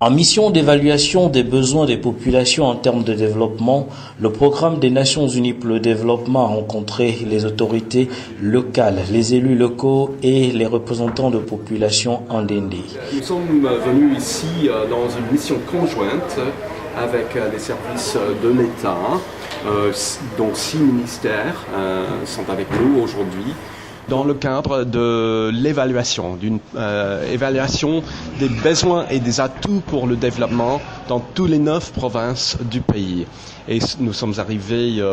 En mission d'évaluation des besoins des populations en termes de développement, le programme des Nations Unies pour le développement a rencontré les autorités locales, les élus locaux et les représentants de populations en Ndéndé. Nous sommes venus ici dans une mission conjointe avec les services de l'État, dont 6 ministères sont avec nous aujourd'hui. Dans le cadre de l'évaluation, d'une évaluation des besoins et des atouts pour le développement dans toutes les 9 provinces du pays. Et nous sommes arrivés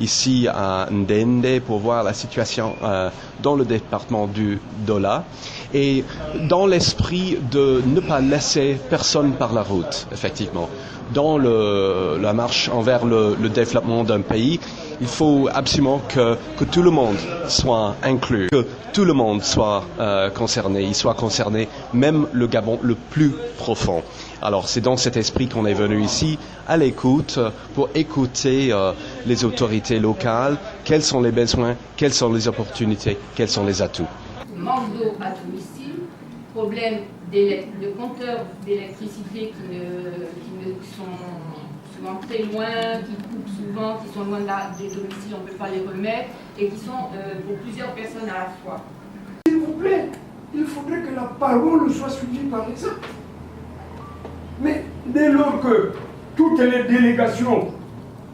ici à Ndéndé pour voir la situation dans le département du Dola et dans l'esprit de ne pas laisser personne par la route, effectivement. Dans la marche envers le développement d'un pays, il faut absolument que tout le monde soit inclus, que tout le monde soit concerné. Il soit concerné, même le Gabon le plus profond. Alors c'est dans cet esprit qu'on est venu ici, à l'écoute, pour écouter les autorités locales, quels sont les besoins, quelles sont les opportunités, quels sont les atouts. Manque d'eau à domicile, problème de compteurs d'électricité qui sont souvent très loin, qui coupent souvent, qui sont loin des domiciles, on ne peut pas les remettre, et qui sont pour plusieurs personnes à la fois. S'il vous plaît, il faudrait que la parole soit suivie par les actes. Mais dès lors que toutes les délégations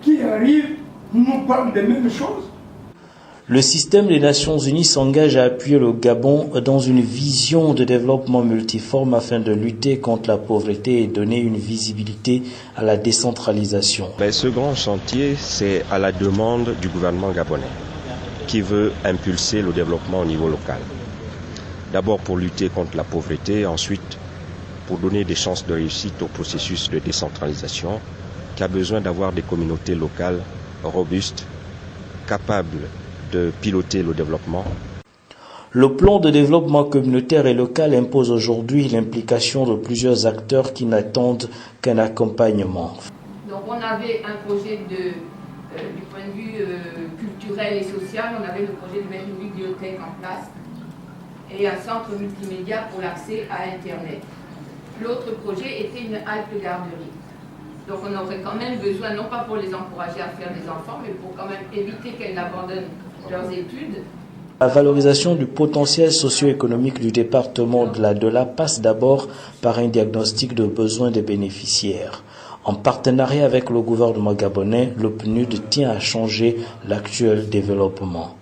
qui arrivent nous parlent des mêmes choses, le système des Nations Unies s'engage à appuyer le Gabon dans une vision de développement multiforme afin de lutter contre la pauvreté et donner une visibilité à la décentralisation. Ce grand chantier, c'est à la demande du gouvernement gabonais qui veut impulser le développement au niveau local. D'abord pour lutter contre la pauvreté, ensuite pour donner des chances de réussite au processus de décentralisation qui a besoin d'avoir des communautés locales robustes, capables de piloter le développement. Le plan de développement communautaire et local impose aujourd'hui l'implication de plusieurs acteurs qui n'attendent qu'un accompagnement. Donc on avait un projet du point de vue culturel et social, on avait le projet de mettre une bibliothèque en place et un centre multimédia pour l'accès à Internet. L'autre projet était une halte garderie. Donc on aurait quand même besoin, non pas pour les encourager à faire des enfants, mais pour quand même éviter qu'elles n'abandonnent leurs études. La valorisation du potentiel socio-économique du département de la Dola passe d'abord par un diagnostic de besoins des bénéficiaires. En partenariat avec le gouvernement gabonais, le PNUD tient à changer l'actuel développement.